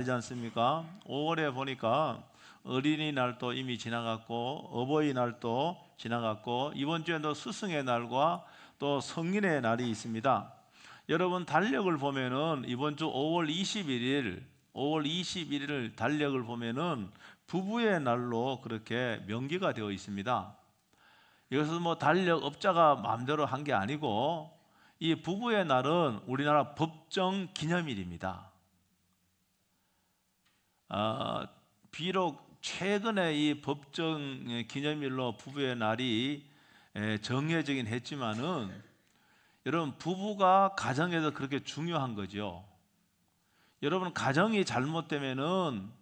되지 않습니까? 5월에 보니까 어린이날도 이미 지나갔고 어버이날도 지나갔고 이번 주에도 스승의 날과 또 성인의 날이 있습니다. 여러분 달력을 보면은 이번 주 5월 21일 달력을 보면은 부부의 날로 그렇게 명기가 되어 있습니다. 이것은 뭐 달력 업자가 마음대로 한 게 아니고 이 부부의 날은 우리나라 법정 기념일입니다. 비록 최근에 이 법정 기념일로 부부의 날이 정해지긴 했지만은 여러분 부부가 가정에서 그렇게 중요한 거죠. 여러분 가정이 잘못되면은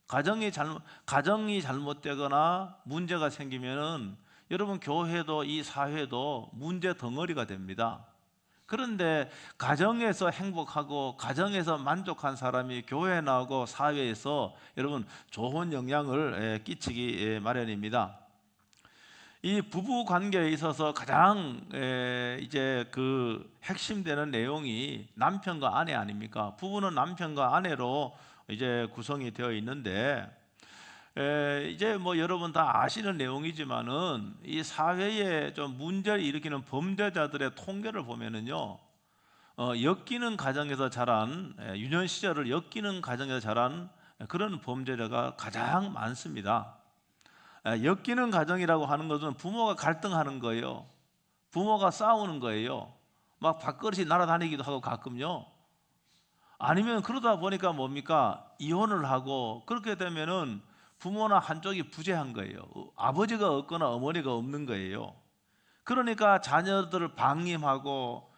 가정이 잘못되거나 문제가 생기면은 여러분 교회도 이 사회도 문제 덩어리가 됩니다. 그런데 가정에서 행복하고 가정에서 만족한 사람이 교회에 나오고 사회에서 여러분 좋은 영향을 끼치기 마련입니다. 이 부부 관계에 있어서 가장 이제 그 핵심되는 내용이 남편과 아내 아닙니까? 부부는 남편과 아내로 이제 구성이 되어 있는데 이제 뭐 여러분 다 아시는 내용이지만은 이 사회에 좀 문제를 일으키는 범죄자들의 통계를 보면은요, 엮이는 가정에서 자란 유년 시절을 엮이는 가정에서 자란 그런 범죄자가 가장 많습니다. 엮이는 가정이라고 하는 것은 부모가 갈등하는 거예요. 부모가 싸우는 거예요. 막 밥그릇이 날아다니기도 하고 가끔요. 아니면 그러다 보니까 뭡니까? 이혼을 하고 그렇게 되면은 부모나 한쪽이 부재한 거예요. 아버지가 없거나 어머니가 없는 거예요. 그러니까 자녀들을 방임하고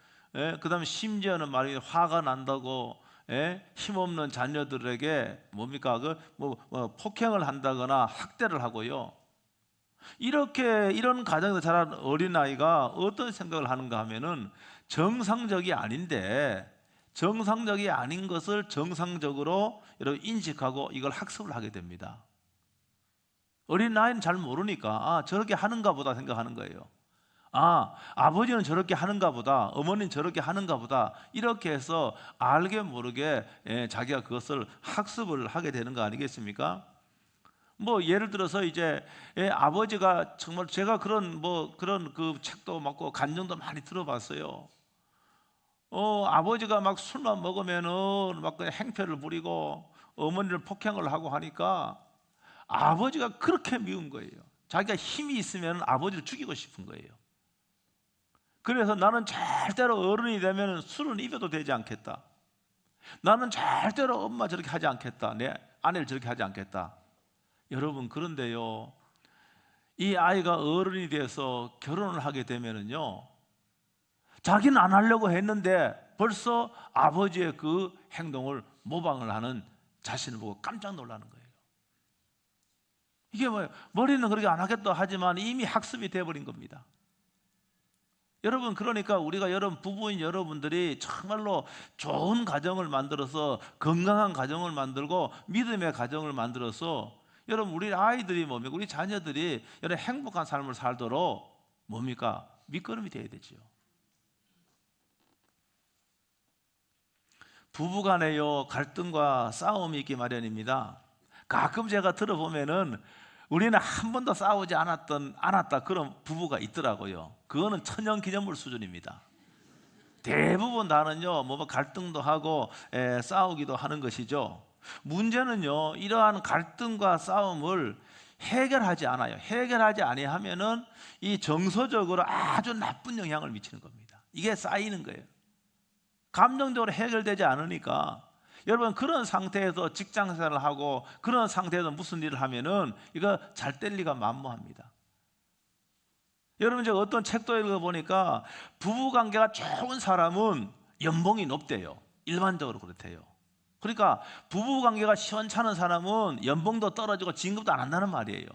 그다음에 심지어는 말이 화가 난다고 힘없는 자녀들에게 뭡니까? 폭행을 한다거나 학대를 하고요. 이런 가정에서 자란 어린아이가 어떤 생각을 하는가 하면은 정상적이 아닌데 정상적이 아닌 것을 정상적으로 여러분 인식하고 이걸 학습을 하게 됩니다. 어린아이는 잘 모르니까 저렇게 하는가 보다 생각하는 거예요. 아버지는 저렇게 하는가 보다, 어머니는 저렇게 하는가 보다, 이렇게 해서 알게 모르게 자기가 그것을 학습을 하게 되는 거 아니겠습니까? 뭐 예를 들어서 이제 아버지가 정말 제가 그런 그 책도 맞고 간증도 많이 들어봤어요. 아버지가 막 술만 먹으면은 막 그냥 행패를 부리고 어머니를 폭행을 하고 하니까 아버지가 그렇게 미운 거예요. 자기가 힘이 있으면 아버지를 죽이고 싶은 거예요. 그래서 나는 절대로 어른이 되면 술은 입에도 되지 않겠다. 나는 절대로 엄마 저렇게 하지 않겠다. 내 아내를 저렇게 하지 않겠다. 여러분 그런데요, 이 아이가 어른이 돼서 결혼을 하게 되면은요, 자기는 안 하려고 했는데 벌써 아버지의 그 행동을 모방을 하는 자신을 보고 깜짝 놀라는 거예요. 이게 뭐예요? 머리는 그렇게 안 하겠다 하지만 이미 학습이 되어버린 겁니다. 여러분 그러니까 우리가 여러분 부부인 여러분들이 정말로 좋은 가정을 만들어서 건강한 가정을 만들고 믿음의 가정을 만들어서 여러분 우리 아이들이 뭡니까? 우리 자녀들이 여러분 행복한 삶을 살도록 뭡니까? 밑거름이 되어야 되지요. 부부간에요 갈등과 싸움이 있기 마련입니다. 가끔 제가 들어보면은 우리는 한 번도 싸우지 않았다 그런 부부가 있더라고요. 그거는 천연기념물 수준입니다. 대부분 다는요 뭐 갈등도 하고 싸우기도 하는 것이죠. 문제는요 이러한 갈등과 싸움을 해결하지 않아요. 해결하지 아니하면은 이 정서적으로 아주 나쁜 영향을 미치는 겁니다. 이게 쌓이는 거예요. 감정적으로 해결되지 않으니까 여러분 그런 상태에서 직장 생활을 하고 그런 상태에서 무슨 일을 하면은 이거 잘 될 리가 만무합니다. 여러분 제가 어떤 책도 읽어보니까 부부관계가 좋은 사람은 연봉이 높대요. 일반적으로 그렇대요. 그러니까 부부관계가 시원찮은 사람은 연봉도 떨어지고 진급도 안 한다는 말이에요.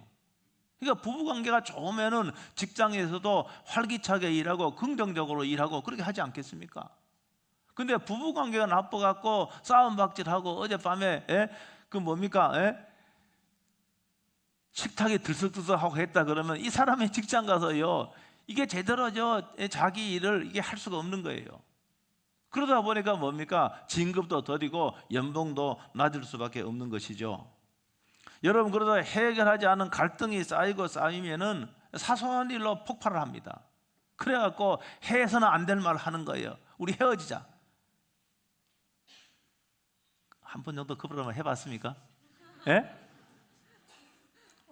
그러니까 부부관계가 좋으면은 직장에서도 활기차게 일하고 긍정적으로 일하고 그렇게 하지 않겠습니까? 근데 부부관계가 나빠갖고 싸움박질하고 어젯밤에 그 뭡니까? 식탁이 들썩들썩하고 했다 그러면 이 사람의 직장 가서요 이게 제대로 자기 일을 이게 할 수가 없는 거예요. 그러다 보니까 뭡니까? 진급도 더디고 연봉도 낮을 수밖에 없는 것이죠. 여러분, 그러다 해결하지 않은 갈등이 쌓이고 쌓이면은 사소한 일로 폭발을 합니다. 그래갖고 해서는 안 될 말 하는 거예요. 우리 헤어지자. 한 번 정도 그 프로그램을 해봤습니까? 예?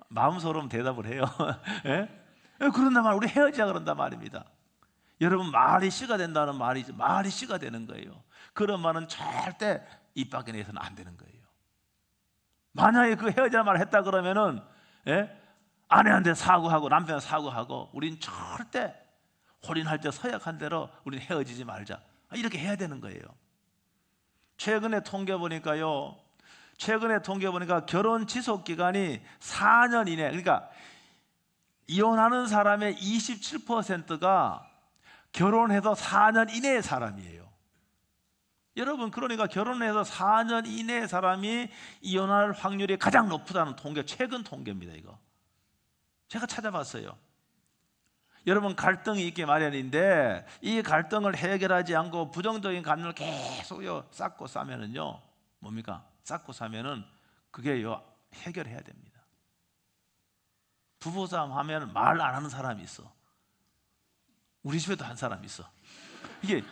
마음속으로 대답을 해요. 예? 그런단 말, 우리 헤어지자 그런단 말입니다. 여러분, 말이 씨가 된다는 말이죠. 말이 씨가 되는 거예요. 그런 말은 절대 입 밖에 내서는 안 되는 거예요. 만약에 그 헤어지자 말을 했다 그러면은, 예? 아내한테 사과하고 남편한테 사과하고, 우린 절대 혼인할 때 서약한 대로 우린 헤어지지 말자, 이렇게 해야 되는 거예요. 최근에 통계 보니까요, 결혼 지속 기간이 4년 이내, 그러니까 이혼하는 사람의 27%가 결혼해서 4년 이내의 사람이에요. 여러분, 그러니까 결혼해서 4년 이내의 사람이 이혼할 확률이 가장 높다는 통계, 최근 통계입니다. 이거 제가 찾아봤어요. 여러분, 갈등이 있기 마련인데 이 갈등을 해결하지 않고 부정적인 감정을 계속 쌓고 싸면은요, 뭡니까? 쌓고 싸면은 그게요, 해결해야 됩니다. 부부싸움 하면 말 안 하는 사람이 있어. 우리 집에도 한 사람이 있어. 이게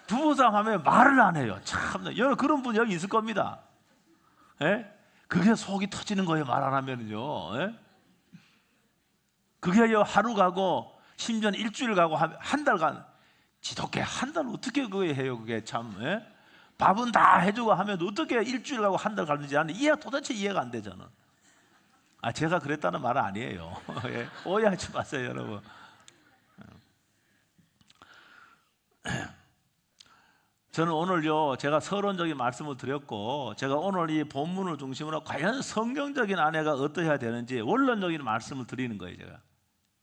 부부싸움 하면 말을 안 해요. 참, 여러분, 그런 분 여기 있을 겁니다. 예? 그게 속이 터지는 거예요, 말 안 하면은요. 예? 그게요, 하루 가고 심지어는 일주일 가고 한 달간, 지독해. 한 달 어떻게 그거 해요? 그게 참. 예? 밥은 다 해주고 하면 어떻게 일주일 가고 한 달 가는지 나는 도대체 이해가 안 되잖아. 제가 그랬다는 말은 아니에요. 예? 오해하지 마세요, 여러분. 저는 오늘요, 제가 서론적인 말씀을 드렸고, 제가 오늘 이 본문을 중심으로 과연 성경적인 아내가 어떠해야 되는지 원론적인 말씀을 드리는 거예요. 제가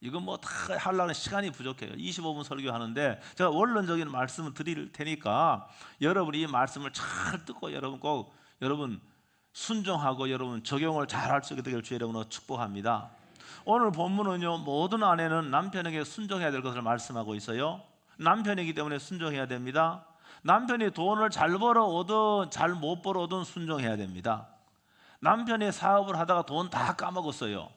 이거 뭐 다 하려면 시간이 부족해요. 25분 설교하는데 제가 원론적인 말씀을 드릴 테니까 여러분이 이 말씀을 잘 듣고 여러분 순종하고 여러분 적용을 잘 할 수 있게 되길 주 여러분으로 축복합니다. 오늘 본문은요, 모든 아내는 남편에게 순종해야 될 것을 말씀하고 있어요. 남편이기 때문에 순종해야 됩니다. 남편이 돈을 잘 벌어오든 잘 못 벌어오든 순종해야 됩니다. 남편이 사업을 하다가 돈 다 까먹었어요.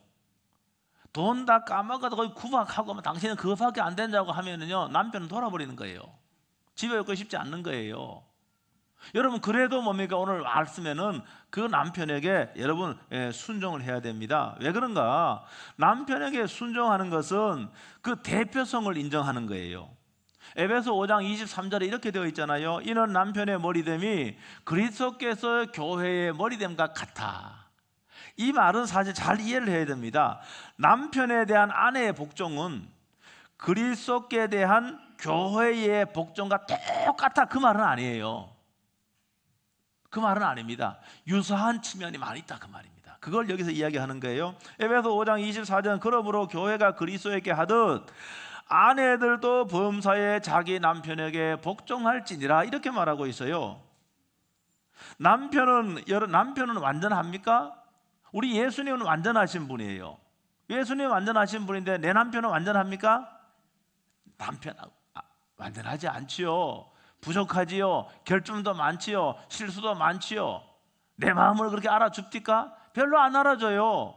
돈 다 까먹어도 거의 구박하고 당신은 그거밖에 안 된다고 하면은요, 남편은 돌아버리는 거예요. 집에 있고 싶지 않는 거예요. 여러분, 그래도 뭡니까? 오늘 말씀에는 그 남편에게 여러분 순종을 해야 됩니다. 왜 그런가? 남편에게 순종하는 것은 그 대표성을 인정하는 거예요. 에베소 5장 23절에 이렇게 되어 있잖아요. 이는 남편의 머리됨이 그리스도께서 교회의 머리됨과 같아. 이 말은 사실 잘 이해를 해야 됩니다. 남편에 대한 아내의 복종은 그리스도께 대한 교회의 복종과 똑같아, 그 말은 아니에요. 그 말은 아닙니다. 유사한 측면이 많이 있다, 그 말입니다. 그걸 여기서 이야기하는 거예요. 에베소 5장 24절, 그러므로 교회가 그리스도에게 하듯 아내들도 범사에 자기 남편에게 복종할지니라, 이렇게 말하고 있어요. 남편은 완전합니까? 우리 예수님은 완전하신 분이에요. 예수님은 완전하신 분인데 내 남편은 완전합니까? 남편 완전하지 않지요. 부족하지요. 결점도 많지요. 실수도 많지요. 내 마음을 그렇게 알아줍니까? 별로 안 알아줘요.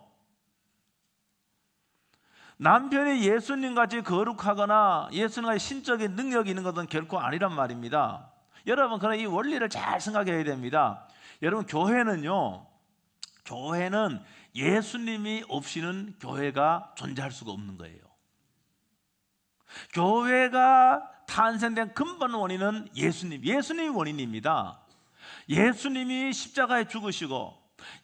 남편이 예수님같이 거룩하거나 예수님과의 신적인 능력이 있는 것은 결코 아니란 말입니다. 여러분, 그러나 이 원리를 잘 생각해야 됩니다. 여러분, 교회는 예수님이 없이는 교회가 존재할 수가 없는 거예요. 교회가 탄생된 근본 원인은 예수님이 원인입니다. 예수님이 십자가에 죽으시고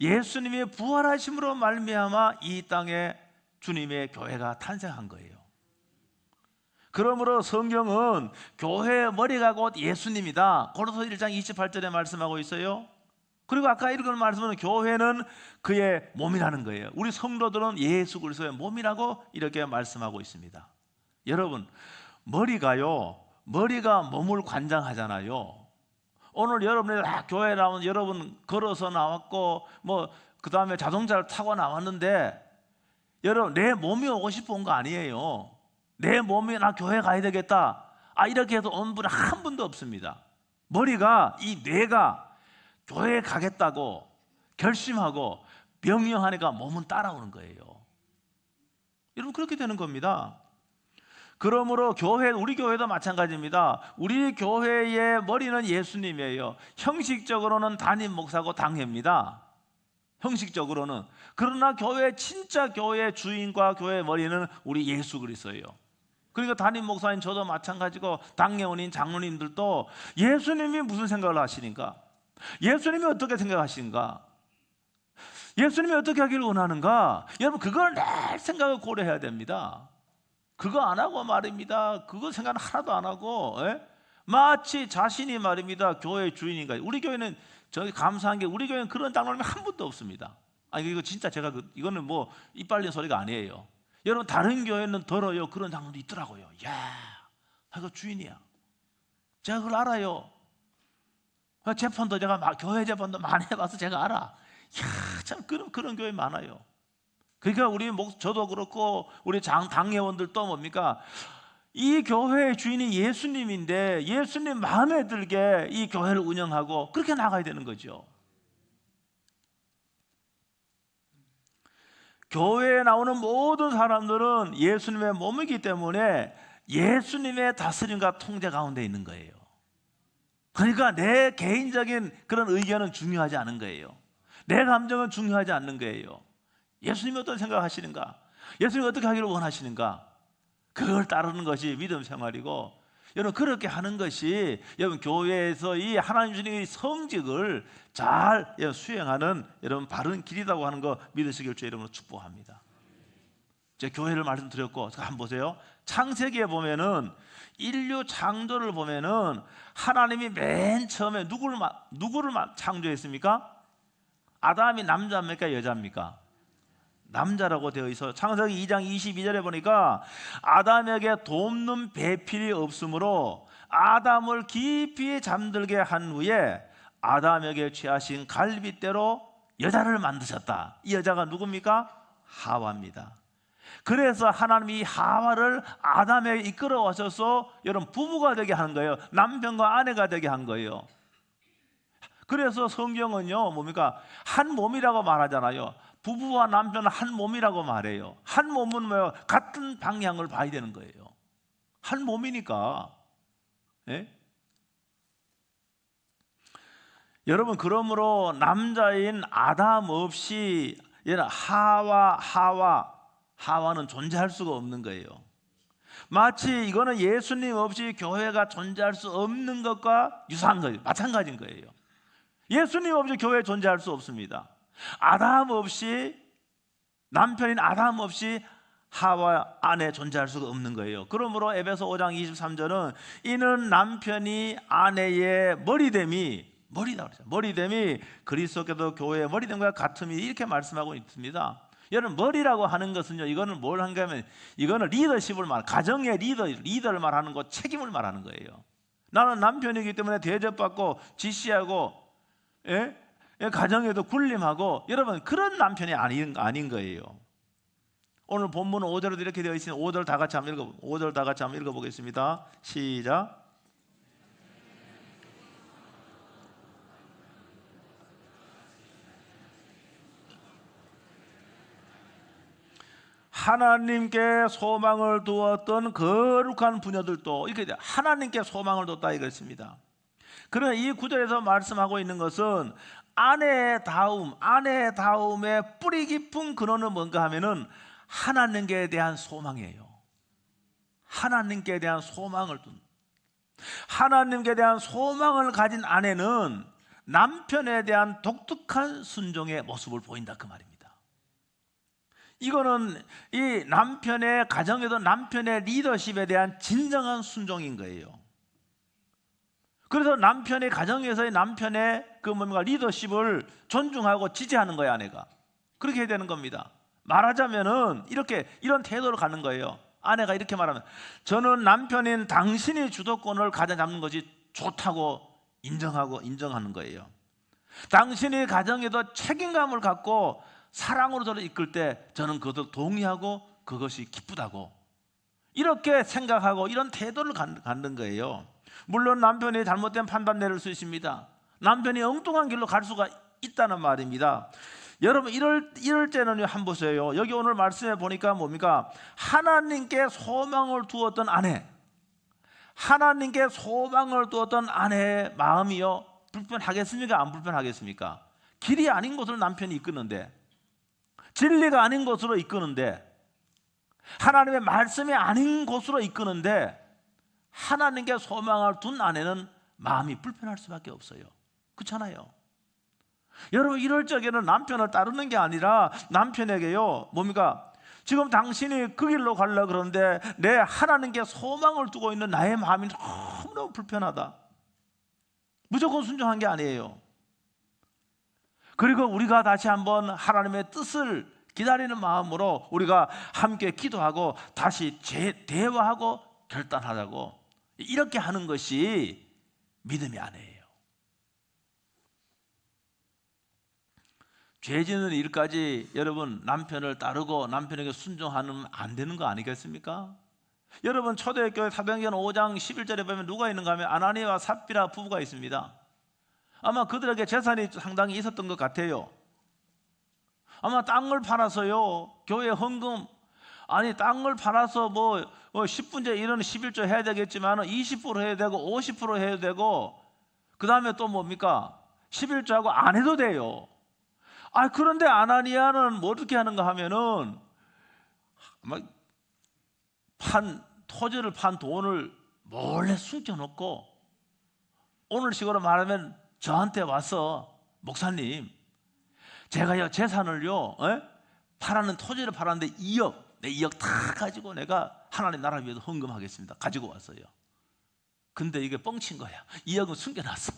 예수님이 부활하심으로 말미암아 이 땅에 주님의 교회가 탄생한 거예요. 그러므로 성경은 교회의 머리가 곧 예수님이다, 고린도서 1장 28절에 말씀하고 있어요. 그리고 아까 읽은 말씀은 교회는 그의 몸이라는 거예요. 우리 성도들은 예수 그리스도의 몸이라고 이렇게 말씀하고 있습니다. 여러분, 머리가 몸을 관장하잖아요. 오늘 여러분이 교회 나오면 여러분 걸어서 나왔고 그 다음에 자동차를 타고 나왔는데 여러분, 내 몸이 오고 싶어 온 거 아니에요. 내 몸이 나 교회 가야 되겠다, 이렇게 해서 온 분은 한 분도 없습니다. 머리가, 이 뇌가 교회에 가겠다고 결심하고 명령하니까 몸은 따라오는 거예요. 여러분, 그렇게 되는 겁니다. 그러므로 우리 교회도 마찬가지입니다. 우리 교회의 머리는 예수님이에요. 형식적으로는 담임 목사고 당회입니다. 형식적으로는. 그러나 진짜 교회의 주인과 교회의 머리는 우리 예수 그리스도예요. 그러니까 담임 목사인 저도 마찬가지고 당회원인 장로님들도 예수님이 무슨 생각을 하시는가? 예수님이 어떻게 생각하시는가? 예수님이 어떻게 하기를 원하는가? 여러분, 그걸 늘 생각을 고려해야 됩니다. 그거 안 하고 말입니다. 그거 생각 하나도 안 하고, 마치 자신이 말입니다. 교회의 주인인가. 우리 교회는 저기 감사한 게 우리 교회는 그런 장로님이 한 분도 없습니다. 아니, 이거 진짜 제가 이거는 뭐 이빨린 소리가 아니에요. 여러분, 다른 교회는 들어요. 그런 장로도 있더라고요. 야, 이거 주인이야. 제가 그걸 알아요. 재판도 제가 교회 재판도 많이 해봐서 제가 알아. 야, 참 그런 교회 많아요. 그러니까 저도 그렇고 우리 당회원들도 뭡니까? 이 교회의 주인이 예수님인데 예수님 마음에 들게 이 교회를 운영하고 그렇게 나가야 되는 거죠. 교회에 나오는 모든 사람들은 예수님의 몸이기 때문에 예수님의 다스림과 통제 가운데 있는 거예요. 그러니까 내 개인적인 그런 의견은 중요하지 않은 거예요. 내 감정은 중요하지 않는 거예요. 예수님이 어떤 생각하시는가? 예수님이 어떻게 하기를 원하시는가? 그걸 따르는 것이 믿음 생활이고, 여러분, 그렇게 하는 것이 여러분 교회에서 이 하나님 주시는 성직을 잘 수행하는 여러분 바른 길이라고 하는 거 믿으시길 주의 이름으로 축복합니다. 제가 교회를 말씀드렸고, 한번 보세요. 창세기에 보면은 인류 창조를 보면은 하나님이 맨 처음에 누구를 창조했습니까? 아담이 남자입니까? 여자입니까? 남자라고 되어 있어요. 창세기 2장 22절에 보니까 아담에게 돕는 배필이 없으므로 아담을 깊이 잠들게 한 후에 아담에게 취하신 갈빗대로 여자를 만드셨다. 이 여자가 누굽니까? 하와입니다. 그래서 하나님이 하와를 아담에게 이끌어 와셔서 여러분 부부가 되게 한 거예요. 남편과 아내가 되게 한 거예요. 그래서 성경은요, 뭡니까? 한 몸이라고 말하잖아요. 부부와 남편은 한 몸이라고 말해요. 한 몸은 뭐예요? 같은 방향을 봐야 되는 거예요. 한 몸이니까. 예? 여러분, 그러므로 남자인 아담 없이 하와는 존재할 수가 없는 거예요. 마치 이거는 예수님 없이 교회가 존재할 수 없는 것과 유사한 거예요. 마찬가지인 거예요. 예수님 없이 교회 존재할 수 없습니다. 아담 없이, 남편인 아담 없이 하와 안에 존재할 수가 없는 거예요. 그러므로 에베소 5장 23절은 이는 남편이 아내의 머리됨이 그리스도께도 교회의 머리됨과 같음이 이렇게 말씀하고 있습니다. 여러분, 머리라고 하는 것은요, 이거는 뭘 한가 하면 이거는 리더십을 가정의 리더를 말하는 거, 책임을 말하는 거예요. 나는 남편이기 때문에 대접받고 지시하고, 가정에도 군림하고, 여러분 그런 남편이 아닌 거예요. 오늘 본문은 5절에도 이렇게 되어 있으니 5절 다 같이 한번 읽어보겠습니다. 시작. 하나님께 소망을 두었던 거룩한 부녀들도 이렇게 하나님께 소망을 뒀다 이랬습니다. 그러나 이 구절에서 말씀하고 있는 것은 아내다움의 뿌리 깊은 근원은 뭔가 하면은 하나님께 대한 소망이에요. 하나님께 대한 소망을 하나님께 대한 소망을 가진 아내는 남편에 대한 독특한 순종의 모습을 보인다 그 말입니다. 이거는 이 남편의 가정에도 남편의 리더십에 대한 진정한 순종인 거예요. 그래서 남편의 가정에서의 남편의 리더십을 존중하고 지지하는 거예요. 아내가 그렇게 해야 되는 겁니다. 말하자면은 이런 태도를 갖는 거예요. 아내가 이렇게 말하면 저는 남편인 당신이 주도권을 가져잡는 것이 좋다고 인정하는 거예요. 당신이 가정에도 책임감을 갖고 사랑으로 저를 이끌 때 저는 그것을 동의하고 그것이 기쁘다고 이렇게 생각하고 이런 태도를 갖는 거예요. 물론 남편이 잘못된 판단 내릴 수 있습니다. 남편이 엉뚱한 길로 갈 수가 있다는 말입니다. 여러분 이럴 때는요, 한번 보세요. 여기 오늘 말씀에 보니까 뭡니까? 하나님께 소망을 두었던 아내, 하나님께 소망을 두었던 아내의 마음이요, 불편하겠습니까? 안 불편하겠습니까? 길이 아닌 곳으로 남편이 이끄는데, 진리가 아닌 곳으로 이끄는데, 하나님의 말씀이 아닌 곳으로 이끄는데, 하나님께 소망을 둔 아내는 마음이 불편할 수밖에 없어요. 그렇잖아요. 여러분 이럴 적에는 남편을 따르는 게 아니라 남편에게요, 뭡니까? 지금 당신이 그 길로 가려고 그러는데 내 하나님께 소망을 두고 있는 나의 마음이 너무너무 불편하다. 무조건 순종한 게 아니에요. 그리고 우리가 다시 한번 하나님의 뜻을 기다리는 마음으로 우리가 함께 기도하고 다시 대화하고 결단하자고, 이렇게 하는 것이 믿음이 아니에요. 죄 짓는 일까지 여러분 남편을 따르고 남편에게 순종하면 안 되는 거 아니겠습니까? 여러분 초대교회 사도행전 5장 11절에 보면 누가 있는가 하면 아나니아와 삽비라 부부가 있습니다. 아마 그들에게 재산이 상당히 있었던 것 같아요. 아마 땅을 팔아서요, 교회 헌금, 아니 땅을 팔아서 뭐 10분째 이런 11조 해야 되겠지만 20% 해야 되고 50% 해야 되고, 그 다음에 또 뭡니까? 11조하고 안 해도 돼요. 그런데 아나니아는 뭐 어떻게 하는가 하면은 토지를 판 돈을 몰래 숨겨놓고, 오늘 식으로 말하면 저한테 와서 목사님, 제가요 재산을요 팔았는 토지를 팔았는데 2억, 내 2억 다 가지고 내가 하나님 나라 위해서 헌금하겠습니다. 가지고 왔어요. 근데 이게 뻥친 거야. 2억은 숨겨놨어.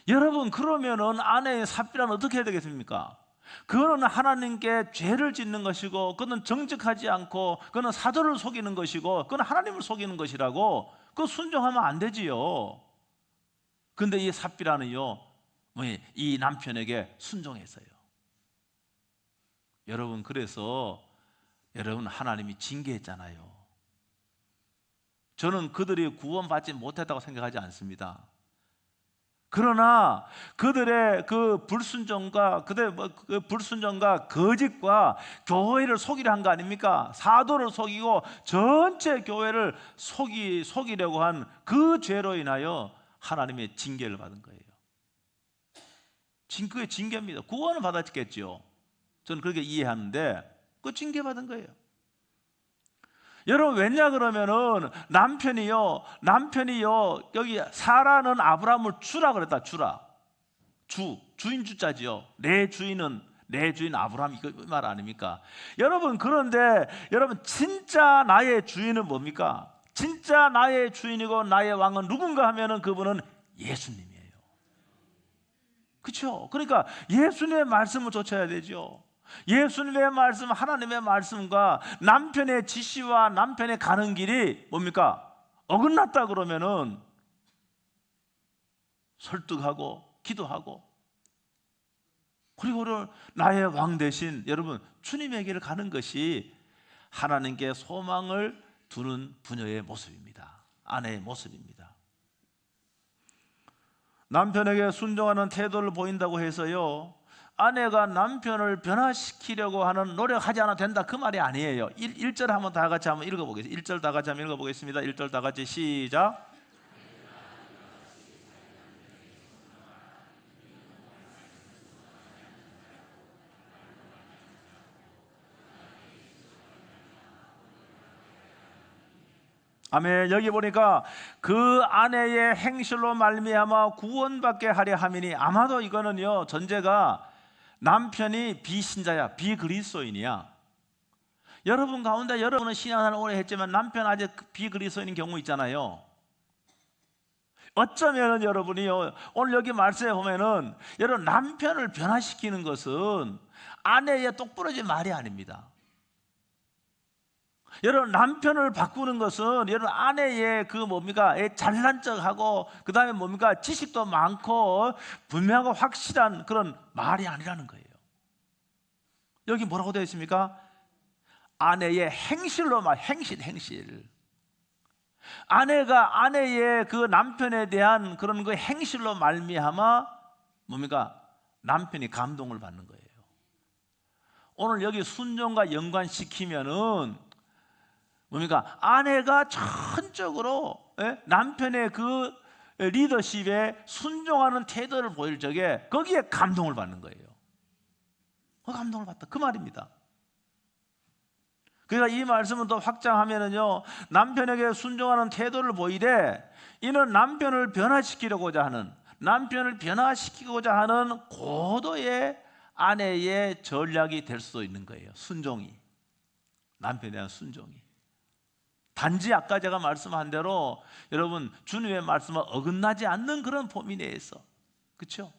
여러분 그러면은 아내의 삽비라는 어떻게 해야 되겠습니까? 그거는 하나님께 죄를 짓는 것이고, 그거는 정직하지 않고, 그거는 사도를 속이는 것이고, 그거는 하나님을 속이는 것이라고, 그거 순종하면 안 되지요. 근데 이 삽비라는요, 이 남편에게 순종했어요. 여러분 그래서 여러분 하나님이 징계했잖아요. 저는 그들이 구원받지 못했다고 생각하지 않습니다. 그러나 그들의 그 불순종과 거짓과 교회를 속이려 한 거 아닙니까? 사도를 속이고 전체 교회를 속이려고 한 그 죄로 인하여 하나님의 징계를 받은 거예요. 그게 징계입니다. 구원을 받았겠죠. 저는 그렇게 이해하는데 그 징계받은 거예요. 여러분 왜냐 그러면은 남편이요 여기 사라는 아브라함을 주라 그랬다. 주인 주자지요. 내 주인 아브라함, 이거 말 아닙니까? 여러분 그런데 여러분 진짜 나의 주인은 뭡니까? 진짜 나의 주인이고 나의 왕은 누군가 하면은 그분은 예수님이에요. 그렇죠? 그러니까 예수님의 말씀을 좇아야 되죠. 예수님의 말씀, 하나님의 말씀과 남편의 지시와 남편의 가는 길이 뭡니까? 어긋났다 그러면은 설득하고 기도하고, 그리고 나의 왕 대신 여러분 주님에게 가는 것이 하나님께 소망을 두는 부녀의 모습입니다. 아내의 모습입니다. 남편에게 순종하는 태도를 보인다고 해서요, 아내가 남편을 변화시키려고 하는 노력하지 않아도 된다, 그 말이 아니에요. 1절 한번 다 같이 한번 읽어보겠습니다. 1절 다 같이 한번 읽어보겠습니다. 1절 다 같이 시작. 아멘. 여기 보니까 그 아내의 행실로 말미암아 구원받게 하려 함이니, 아마도 이거는요 전제가 남편이 비신자야, 비그리스도인이야. 여러분 가운데 여러분은 신앙생활 오래 했지만 남편 아직 비그리스도인인 경우 있잖아요. 어쩌면은 여러분이요 오늘 여기 말씀에 보면은 여러분 남편을 변화시키는 것은 아내의 똑부러진 말이 아닙니다. 여러분 남편을 바꾸는 것은 여러분 아내의 그 뭡니까? 잘난 척하고 그 다음에 뭡니까? 지식도 많고 분명하고 확실한 그런 말이 아니라는 거예요. 여기 뭐라고 되어 있습니까? 아내의 행실로 말, 행실. 아내가 아내의 그 남편에 대한 그런 그 행실로 말미암아 뭡니까? 남편이 감동을 받는 거예요. 오늘 여기 순종과 연관시키면은 뭡니까? 아내가 전적으로 남편의 그 리더십에 순종하는 태도를 보일 적에 거기에 감동을 받는 거예요. 그 감동을 받다 그 말입니다. 그러니까 이 말씀은 더 확장하면은요, 남편에게 순종하는 태도를 보이되 이는 남편을 변화시키고자 하는 고도의 아내의 전략이 될 수도 있는 거예요. 순종이, 남편에 대한 순종이. 단지 아까 제가 말씀한 대로 여러분 주님의 말씀과 어긋나지 않는 그런 범위 내에서, 그렇죠?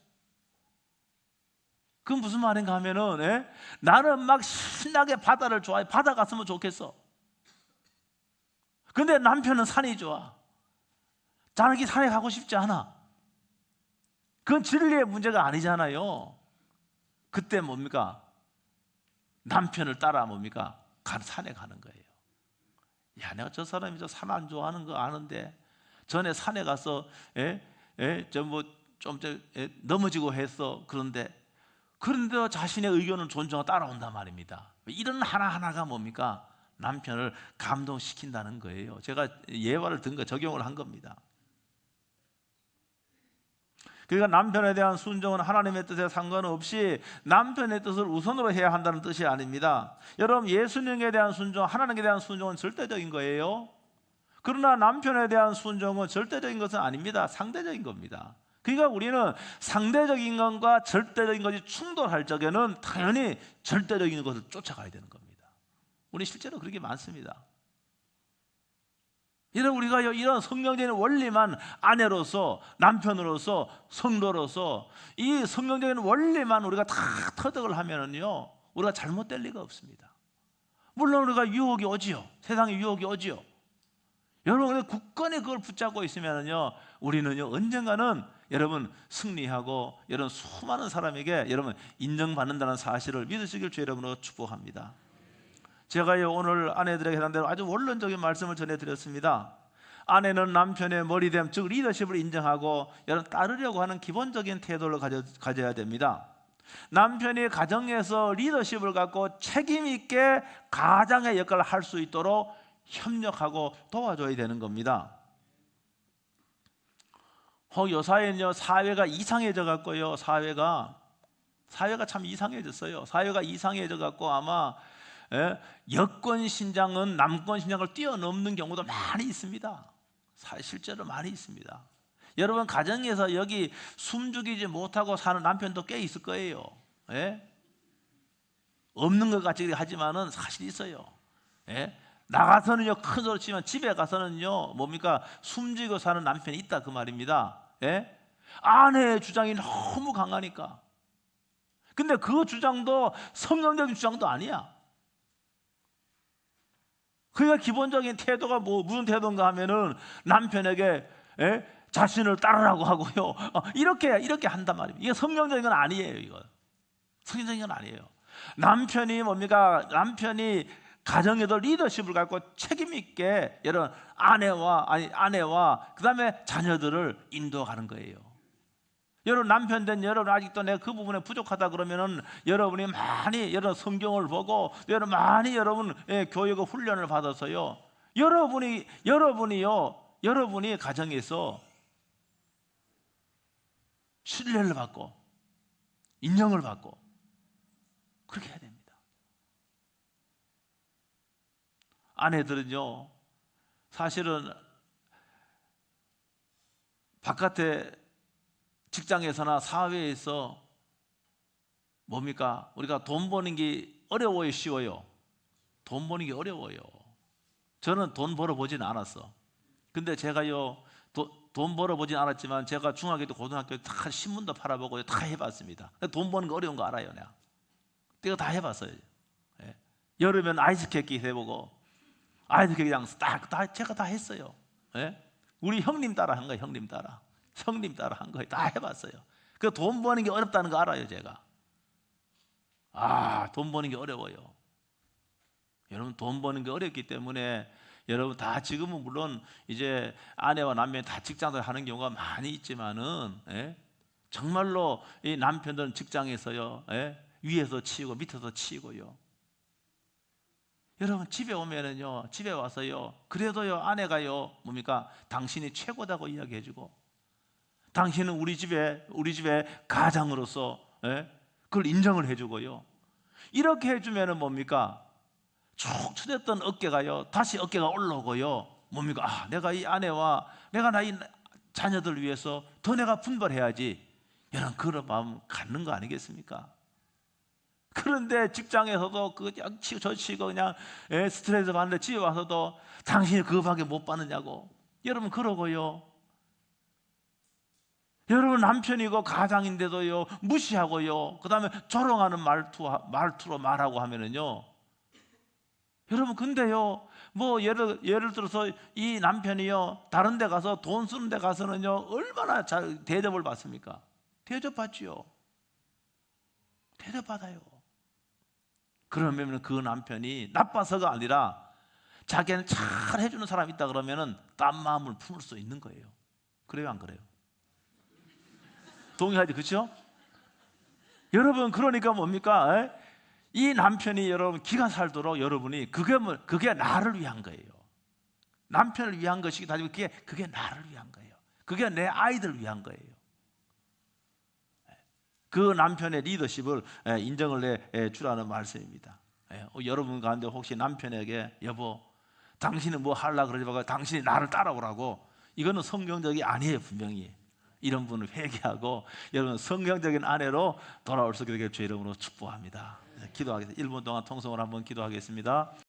그건 무슨 말인가 하면은 나는 막 신나게 바다를 좋아해. 바다 갔으면 좋겠어. 근데 남편은 산이 좋아. 자기 산에 가고 싶지 않아. 그건 진리의 문제가 아니잖아요. 그때 뭡니까? 남편을 따라 뭡니까? 산에 가는 거예요. 야, 내가 저 사람이 저 산 안 좋아하는 거 아는데 전에 산에 가서 넘어지고 했어. 그런데 자신의 의견을 존중하고 따라온단 말입니다. 이런 하나하나가 뭡니까? 남편을 감동시킨다는 거예요. 제가 예화를 든 거 적용을 한 겁니다. 그러니까 남편에 대한 순종은 하나님의 뜻에 상관없이 남편의 뜻을 우선으로 해야 한다는 뜻이 아닙니다. 여러분, 예수님에 대한 순종, 하나님에 대한 순종은 절대적인 거예요. 그러나 남편에 대한 순종은 절대적인 것은 아닙니다. 상대적인 겁니다. 그러니까 우리는 상대적인 것과 절대적인 것이 충돌할 적에는 당연히 절대적인 것을 쫓아가야 되는 겁니다. 우리 실제로 그렇게 많습니다. 우리가 이런 성경적인 원리만 아내로서, 남편으로서, 성도로서 이 성경적인 원리만 우리가 다 터득을 하면은요, 우리가 잘못될 리가 없습니다. 물론 우리가 유혹이 오지요. 세상에 유혹이 오지요. 여러분, 굳건히 그걸 붙잡고 있으면은요, 우리는요 언젠가는 여러분 승리하고 여러분 수많은 사람에게 여러분 인정받는다는 사실을 믿으시길 주 여러분으로 축복합니다. 제가요 오늘 아내들에게 해당 대로 아주 원론적인 말씀을 전해드렸습니다. 아내는 남편의 머리됨, 즉 리더십을 인정하고 여러분 따르려고 하는 기본적인 태도를 가져야 됩니다. 남편이 가정에서 리더십을 갖고 책임 있게 가장의 역할을 할 수 있도록 협력하고 도와줘야 되는 겁니다. 요사이는요 사회가 이상해져 갖고요, 사회가 참 이상해졌어요. 사회가 이상해져 갖고 아마 여권 신장은 남권 신장을 뛰어넘는 경우도 많이 있습니다. 실제로 많이 있습니다. 여러분 가정에서 여기 숨죽이지 못하고 사는 남편도 꽤 있을 거예요. 없는 것 같이 하지만은 사실 있어요. 나가서는요 큰 소리 치면 집에 가서는요 뭡니까? 숨지고 사는 남편이 있다 그 말입니다. 아내의 주장이 너무 강하니까. 근데 그 주장도 성경적인 주장도 아니야. 그러니까 기본적인 태도가 무슨 태도인가 하면은 남편에게 자신을 따르라고 하고요. 이렇게 한단 말입니다. 이게 성경적인 건 아니에요. 이거 성경적인 건 아니에요. 남편이 뭡니까? 남편이 가정에도 리더십을 갖고 책임 있게 여러분 아내와 그다음에 자녀들을 인도하는 거예요. 여러분 남편 된 여러분 아직도 내가 그 부분에 부족하다 그러면은 여러분이 많이 여러분 성경을 보고 여러분 교육과 훈련을 받아서요. 여러분이 가정에서 신뢰를 받고 인정을 받고 그렇게 해야 됩니다. 아내들은요 사실은 바깥에 직장에서나 사회에서 뭡니까? 우리가 돈 버는 게 어려워요, 쉬워요? 돈 버는 게 어려워요. 저는 돈 벌어보진 않았어. 근데 제가요 돈 벌어보진 않았지만 제가 중학교 때 고등학교 때 다 신문도 팔아보고 다 해봤습니다. 돈 버는 거 어려운 거 알아요. 내가 다 해봤어요. 여름엔 아이스케이크 해보고 아이스케이크장 제가 다 했어요. 우리 형님 따라 한 거예요. 형님 따라 한 거예요. 다 해봤어요. 그 돈 버는 게 어렵다는 거 알아요, 제가. 돈 버는 게 어려워요. 여러분 돈 버는 게 어렵기 때문에 여러분 다 지금은 물론 이제 아내와 남편이 다 직장을 하는 경우가 많이 있지만은 정말로 이 남편들은 직장에서요 위에서 치이고 밑에서 치이고요. 여러분 집에 오면은요 집에 와서요 그래도요 아내가요 뭡니까 당신이 최고다고 이야기해주고 당신은 우리 집에 가장으로서 그걸 인정을 해주고요. 이렇게 해주면은 뭡니까 쭉 추댔던 어깨가요 다시 어깨가 올라오고요. 뭡니까 내가 이 아내와 내가 나 이 자녀들 위해서 더 내가 분발해야지. 여러분 그런 마음 갖는 거 아니겠습니까? 그런데 직장에서도 그냥 치고 저 치고 그냥 스트레스 받는데 집에 와서도 당신이 그거밖에 못 받느냐고. 여러분 그러고요. 여러분 남편이고 가장인데도요 무시하고요. 그 다음에 조롱하는 말투로 말하고 하면은요. 여러분 근데요 뭐 예를 들어서 이 남편이요 다른 데 가서 돈 쓰는 데 가서는요 얼마나 잘 대접을 받습니까? 대접받지요. 대접받아요. 그러면 그 남편이 나빠서가 아니라 자기는 잘 해주는 사람이 있다 그러면은 딴 마음을 품을 수 있는 거예요. 그래요 안 그래요? 동의하지 그렇죠? 여러분 그러니까 뭡니까? 이 남편이 여러분 기가 살도록 여러분이 그게 나를 위한 거예요. 남편을 위한 것이기도 하지만 그게 나를 위한 거예요. 그게 내 아이들 위한 거예요. 그 남편의 리더십을 인정을 해 주라는 말씀입니다. 여러분 가운데 혹시 남편에게 여보 당신은 뭐 하려고 그러지 말고 당신이 나를 따라오라고 이거는 성경적이 아니에요. 분명히 이런 분을 회개하고 여러분 성경적인 아내로 돌아올 수 있게 될 주 이름으로 축복합니다. 기도하겠습니다. 1분 동안 통성을 한번 기도하겠습니다.